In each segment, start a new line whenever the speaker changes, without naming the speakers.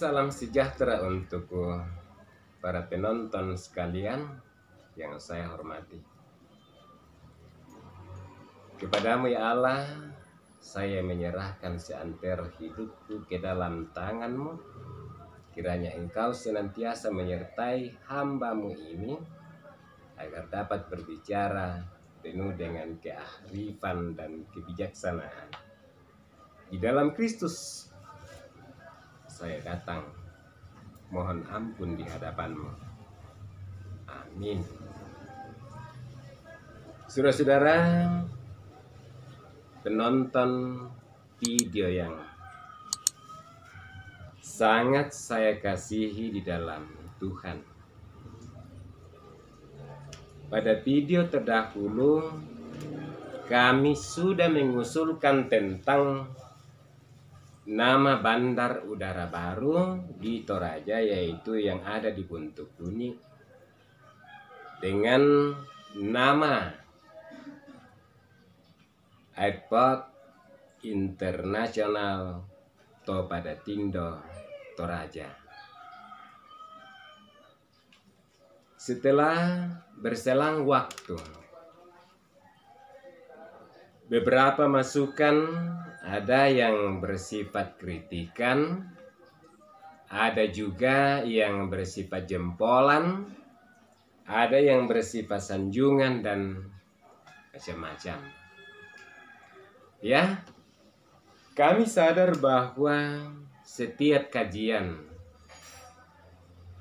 Salam sejahtera untuk para penonton sekalian yang saya hormati. Kepadamu ya Allah, saya menyerahkan seantero hidupku ke dalam tangan-Mu. Kiranya Engkau senantiasa menyertai hamba-Mu ini, agar dapat berbicara penuh dengan kearifan dan kebijaksanaan. Di dalam Kristus saya datang, mohon ampun di hadapan-Mu. Amin. Saudara-saudara, penonton video yang sangat saya kasihi di dalam Tuhan. Pada video terdahulu, kami sudah mengusulkan tentang nama bandar udara baru di Toraja, yaitu yang ada di Buntukuni, dengan nama Airport Internasional Topadatindo Toraja. Setelah berselang waktu, beberapa masukan ada yang bersifat kritikan, ada juga yang bersifat jempolan, ada yang bersifat sanjungan dan macam-macam. Ya, kami sadar bahwa setiap kajian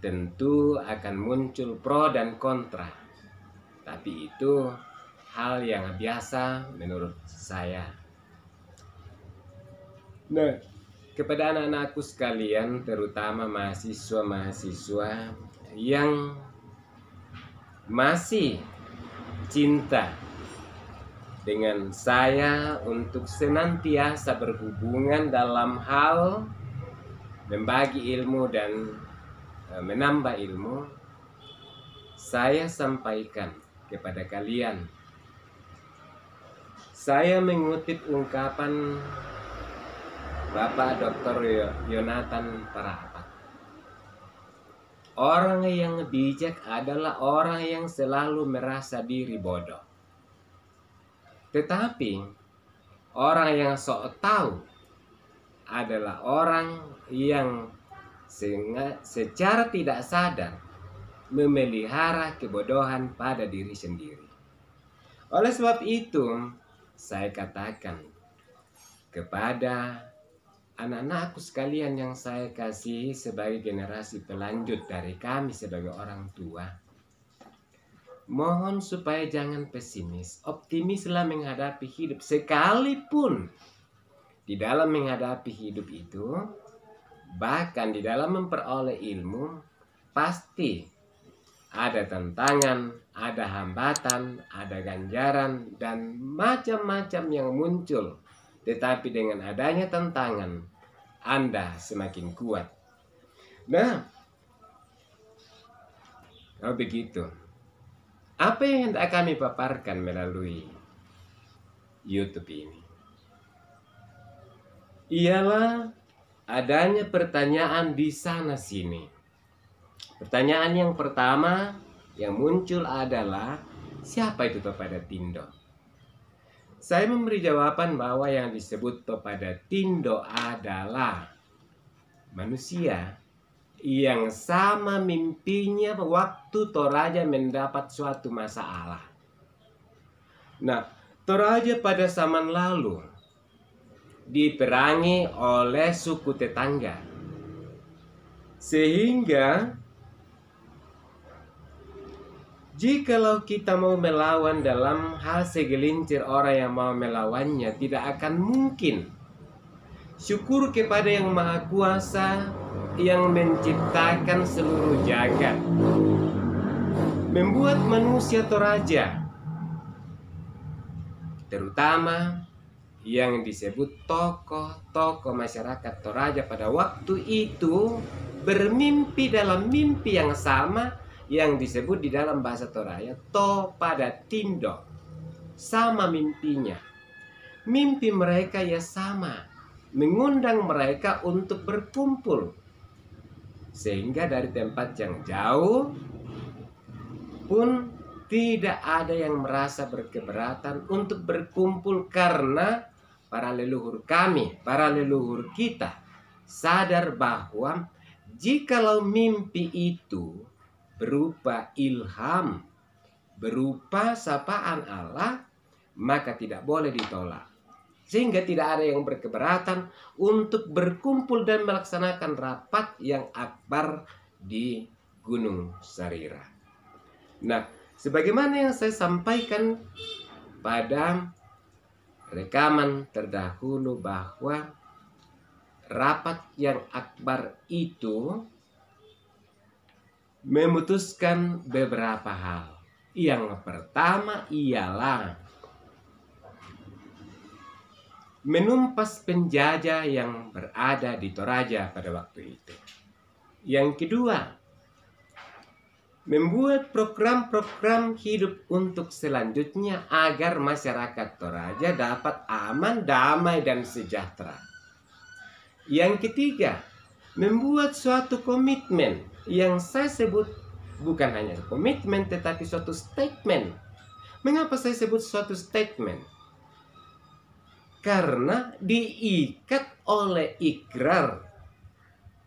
tentu akan muncul pro dan kontra, tapi itu hal yang biasa menurut saya. Nah, kepada anak-anakku sekalian, terutama mahasiswa-mahasiswa yang masih cinta dengan saya untuk senantiasa berhubungan dalam hal membagi ilmu dan menambah ilmu, saya sampaikan kepada kalian. Saya mengutip ungkapan Bapak Dr. Yonatan Parapat. Orang yang bijak adalah orang yang selalu merasa diri bodoh. Tetapi orang yang sok tahu adalah orang yang secara tidak sadar memelihara kebodohan pada diri sendiri. Oleh sebab itu, saya katakan kepada anak-anakku sekalian yang saya kasihi sebagai generasi pelanjut dari kami sebagai orang tua, mohon supaya jangan pesimis, optimislah menghadapi hidup. Sekalipun di dalam menghadapi hidup itu, bahkan di dalam memperoleh ilmu, pasti ada tantangan, ada hambatan, ada ganjaran, dan macam-macam yang muncul. Tetapi dengan adanya tantangan, Anda semakin kuat. Nah, kalau begitu, apa yang hendak kami paparkan melalui YouTube ini? Ialah adanya pertanyaan di sana sini. Pertanyaan yang pertama yang muncul adalah, siapa itu Topadatindo? Saya memberi jawaban bahwa yang disebut Topadatindo adalah manusia yang sama mimpinya waktu Toraja mendapat suatu masalah. Nah, Toraja pada zaman lalu diperangi oleh suku tetangga, sehingga jikalau kita mau melawan dalam hal segelintir orang yang mau melawannya, tidak akan mungkin. Syukur kepada Yang Maha Kuasa yang menciptakan seluruh jagat, membuat manusia Toraja, terutama yang disebut tokoh-tokoh masyarakat Toraja pada waktu itu, bermimpi dalam mimpi yang sama yang disebut di dalam bahasa Toraja Topadatindo. Sama mimpinya. Mimpi mereka ya sama, mengundang mereka untuk berkumpul sehingga dari tempat yang jauh pun tidak ada yang merasa berkeberatan untuk berkumpul, karena para leluhur kami, para leluhur kita sadar bahwa jikalau mimpi itu berupa ilham, berupa sapaan Allah, maka tidak boleh ditolak. Sehingga tidak ada yang berkeberatan untuk berkumpul dan melaksanakan rapat yang akbar di Gunung Sarira. Nah, sebagaimana yang saya sampaikan pada rekaman terdahulu, bahwa rapat yang akbar itu memutuskan beberapa hal. Yang pertama ialah menumpas penjajah yang berada di Toraja pada waktu itu. Yang kedua, membuat program-program hidup untuk selanjutnya agar masyarakat Toraja dapat aman, damai, dan sejahtera. Yang ketiga, membuat suatu komitmen yang saya sebut bukan hanya komitmen tetapi suatu statement. Mengapa saya sebut suatu statement? Karena diikat oleh ikrar.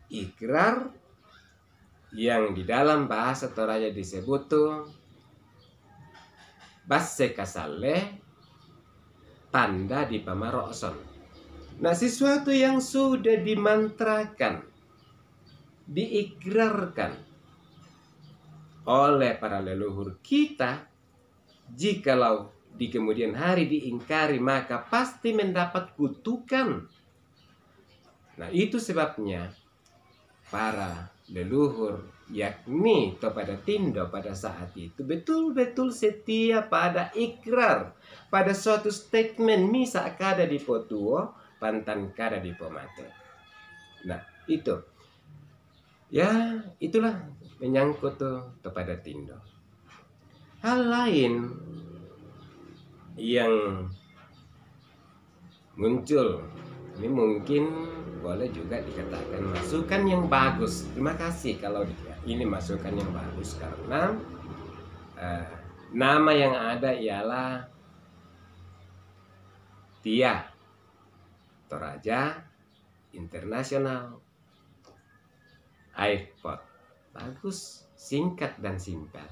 Ikrar yang di dalam bahasa Toraja disebut tuh Basse Kasalle tanda di Pamarokson. Nah, sesuatu yang sudah dimantrakan, diikrarkan oleh para leluhur kita, jikalau di kemudian hari diingkari, maka pasti mendapat kutukan. Nah, itu sebabnya para leluhur, yakni kepada Tindo pada saat itu, betul-betul setia pada ikrar, pada suatu statement, misa kada di Potuo, pantan kada di Pomate. Nah, itu. Ya, itulah menyangkut tuh kepada Tindo. Hal lain yang muncul, ini mungkin boleh juga dikatakan masukan yang bagus. Terima kasih kalau ini masukan yang bagus, karena nama yang ada ialah TIA, Toraja International Airport. Bagus, singkat dan simpel.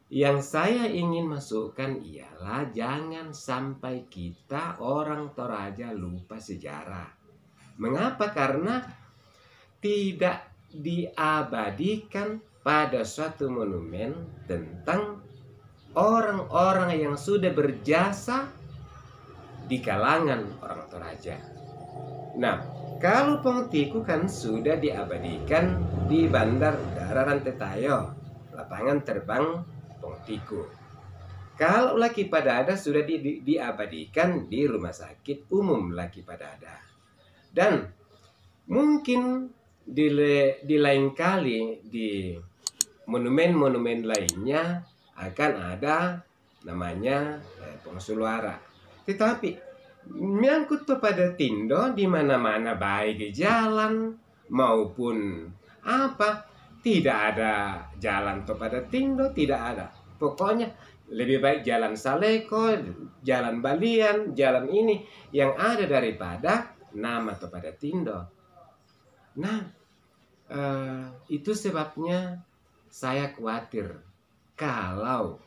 Yang saya ingin masukkan ialah jangan sampai kita orang Toraja lupa sejarah. Mengapa? Karena tidak diabadikan pada suatu monumen tentang orang-orang yang sudah berjasa di kalangan orang Toraja. Nah, kalau Pongtiku kan sudah diabadikan di Bandar Udara Rantetayo, lapangan terbang Pongtiku. Kalau Laki Padada sudah diabadikan di Rumah Sakit Umum Laki Padada. Dan mungkin di lain kali di monumen-monumen lainnya akan ada namanya Pongsuluara. Tetapi menyangkut kepada Tindo, di mana-mana baik di jalan maupun apa, tidak ada jalan kepada Tindo, tidak ada. Pokoknya lebih baik jalan Saleko, jalan Balian, jalan ini yang ada daripada nama kepada Tindo. Nah, itu sebabnya saya khawatir kalau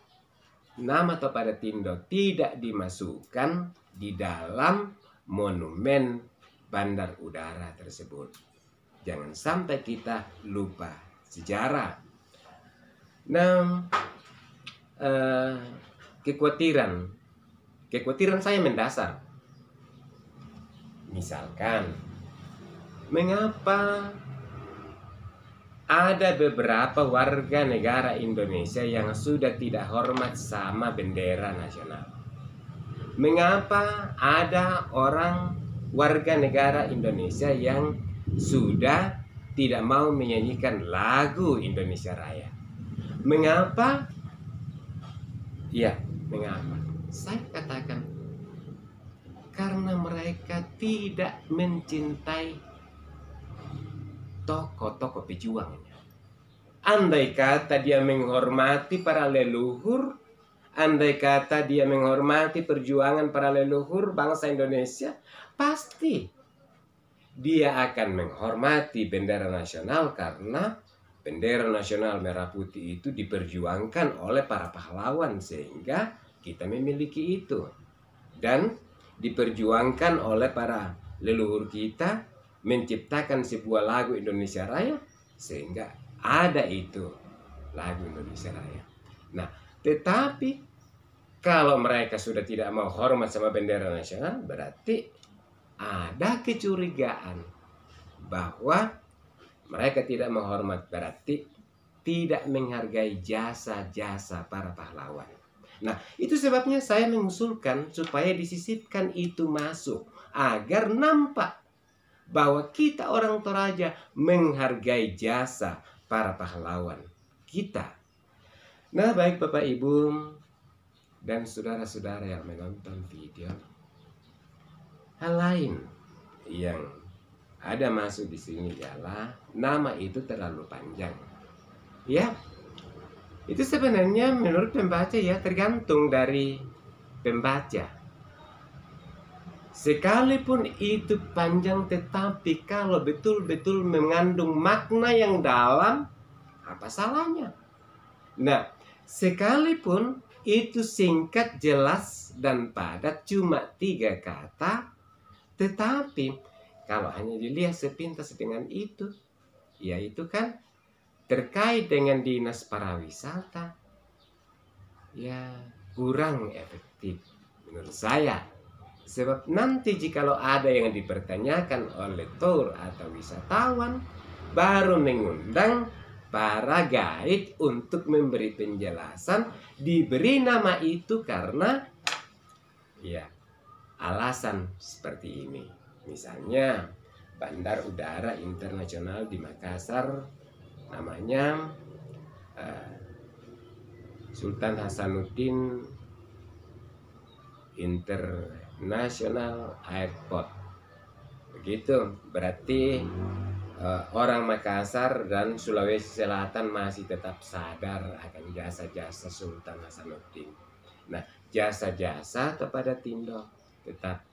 nama kepada Tindo tidak dimasukkan di dalam monumen bandar udara tersebut. Jangan sampai kita lupa sejarah. Nah, kekhawatiran saya mendasar. Misalkan, mengapa ada beberapa warga negara Indonesia yang sudah tidak hormat sama bendera nasional? Mengapa ada orang warga negara Indonesia yang sudah tidak mau menyanyikan lagu Indonesia Raya? Mengapa? Ya, mengapa? Saya katakan karena mereka tidak mencintai tokoh-tokoh pejuangnya. Andai kata dia menghormati para leluhur, andai kata dia menghormati perjuangan para leluhur bangsa Indonesia, pasti dia akan menghormati bendera nasional, karena bendera nasional merah putih itu diperjuangkan oleh para pahlawan sehingga kita memiliki itu. Dan diperjuangkan oleh para leluhur kita menciptakan sebuah lagu Indonesia Raya sehingga ada itu lagu Indonesia Raya. Nah, tetapi kalau mereka sudah tidak mau hormat sama bendera nasional, berarti ada kecurigaan bahwa mereka tidak menghormat, berarti tidak menghargai jasa-jasa para pahlawan. Nah, itu sebabnya saya mengusulkan supaya disisipkan itu masuk, agar nampak bahwa kita orang Toraja menghargai jasa para pahlawan kita. Nah, baik Bapak Ibu dan saudara-saudara yang menonton video, hal lain yang ada masuk di sini ialah nama itu terlalu panjang. Ya, itu sebenarnya menurut pembaca ya, tergantung dari pembaca. Sekalipun itu panjang, tetapi kalau betul-betul mengandung makna yang dalam, apa salahnya? Nah, sekalipun itu singkat, jelas, dan padat, cuma 3 kata, tetapi kalau hanya dilihat sepintas dengan itu, yaitu kan terkait dengan dinas pariwisata, ya kurang efektif menurut saya. Sebab nanti jikalau ada yang dipertanyakan oleh tour atau wisatawan, baru mengundang para guide untuk memberi penjelasan, diberi nama itu karena ya alasan seperti ini. Misalnya Bandar Udara Internasional di Makassar namanya Sultan Hasanuddin International Airport. Begitu, berarti orang Makassar dan Sulawesi Selatan masih tetap sadar akan jasa-jasa Sultan Hasanuddin. Nah, jasa-jasa kepada Tindo tetap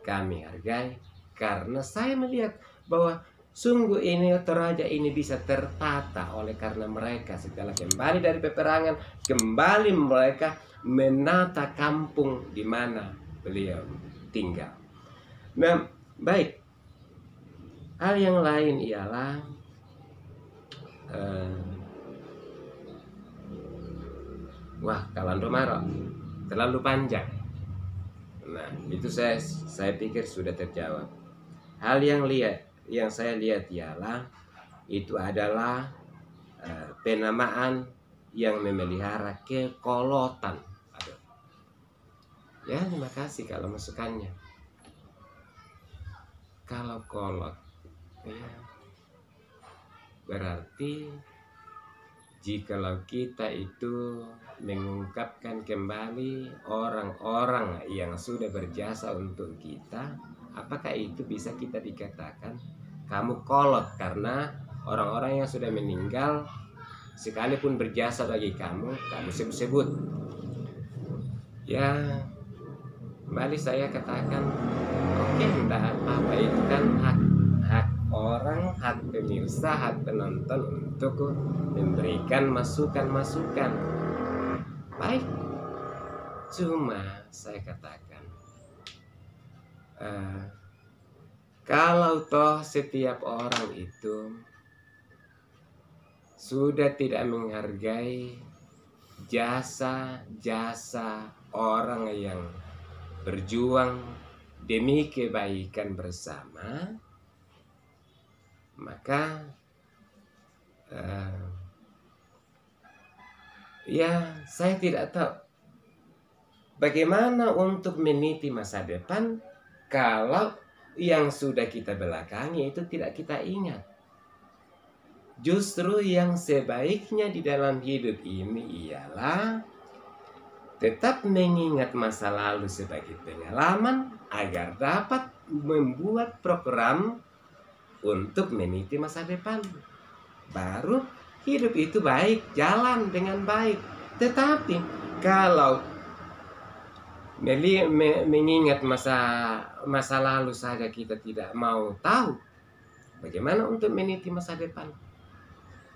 kami hargai, karena saya melihat bahwa sungguh ini Toraja ini bisa tertata oleh karena mereka setelah kembali dari peperangan, kembali mereka menata kampung di mana beliau tinggal. Nah, baik. Hal yang lain ialah Kalando Maro terlalu panjang. Nah, itu saya pikir sudah terjawab. Hal yang saya lihat ialah itu adalah penamaan yang memelihara kekolotan. Ya, terima kasih kalau masukannya. Kalau kolot, ya, berarti jikalau kita itu mengungkapkan kembali orang-orang yang sudah berjasa untuk kita, apakah itu bisa kita dikatakan kamu kolot karena orang-orang yang sudah meninggal sekalipun berjasa bagi kamu sebut-sebut? Ya, kembali saya katakan, oke, tidak apa-apa, itu kan hak orang, hak pemirsa, hak penonton untuk memberikan masukan-masukan. Baik, cuma saya katakan, kalau toh setiap orang itu sudah tidak menghargai jasa-jasa orang yang berjuang demi kebaikan bersama, maka ya saya tidak tahu bagaimana untuk meniti masa depan kalau yang sudah kita belakangi itu tidak kita ingat. Justru yang sebaiknya di dalam hidup ini ialah tetap mengingat masa lalu sebagai pengalaman agar dapat membuat program untuk meniti masa depan. Baru hidup itu baik, jalan dengan baik. Tetapi kalau mengingat masa lalu saja kita tidak mau tahu, bagaimana untuk meniti masa depan?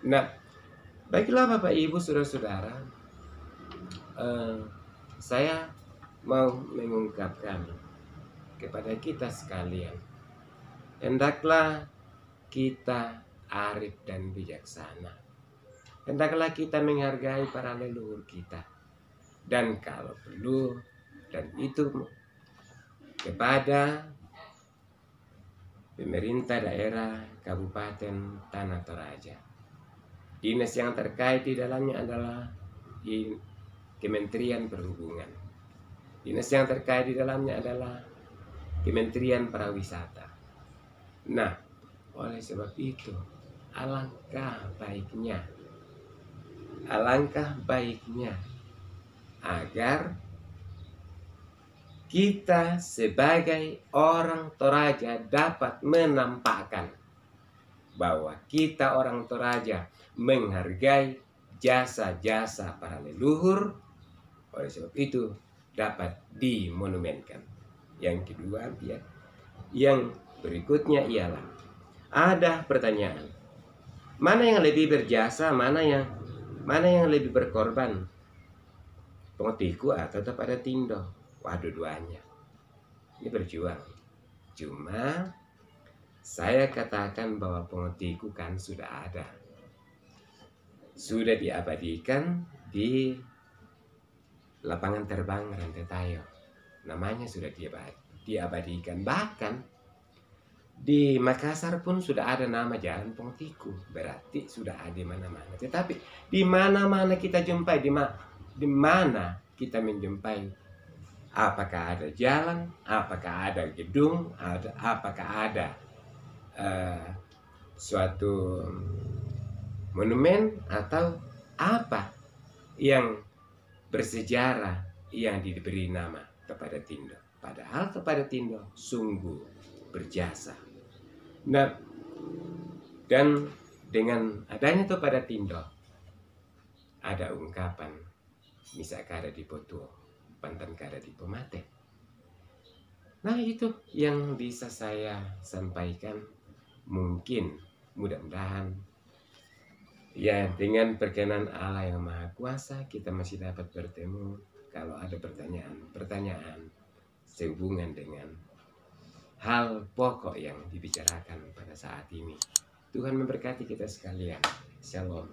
Nah, baiklah Bapak Ibu Saudara-saudara, saya mau mengungkapkan kepada kita sekalian, hendaklah kita arif dan bijaksana. Hendaklah kita menghargai para leluhur kita. Dan kalau perlu, dan itu kepada pemerintah daerah Kabupaten Tanah Toraja. Dinas yang terkait di dalamnya adalah Kementerian Perhubungan. Dinas yang terkait di dalamnya adalah Kementerian Pariwisata. Nah, oleh sebab itu, alangkah baiknya agar kita sebagai orang Toraja dapat menampakkan bahwa kita orang Toraja menghargai jasa-jasa para leluhur. Oleh sebab itu dapat dimonumenkan. Yang kedua, yang berikutnya ialah ada pertanyaan, mana yang lebih berjasa, mana yang lebih berkorban, Pengetiku atau pada Tindo? Waduh, duanya ini berjuang. Cuma saya katakan bahwa Pengetiku kan sudah ada, sudah diabadikan di lapangan terbang Rantetayo. Namanya sudah diabadikan. Bahkan di Makassar pun sudah ada nama Jalan Pengetiku. Berarti sudah ada di mana-mana. Tetapi di mana-mana kita jumpai, di mana kita menjumpai, apakah ada jalan, apakah ada gedung, apakah ada suatu monumen atau apa yang bersejarah yang diberi nama kepada Tindo. Padahal kepada Tindo sungguh berjasa. Nah, dan dengan adanya kepada Tindo ada ungkapan misa kada di Potuo, pantan kada di Pemate. Nah, itu yang bisa saya sampaikan. Mungkin mudah-mudahan ya dengan perkenan Allah yang Maha Kuasa kita masih dapat bertemu. Kalau ada pertanyaan sehubungan dengan hal pokok yang dibicarakan pada saat ini. Tuhan memberkati kita sekalian. Shalom.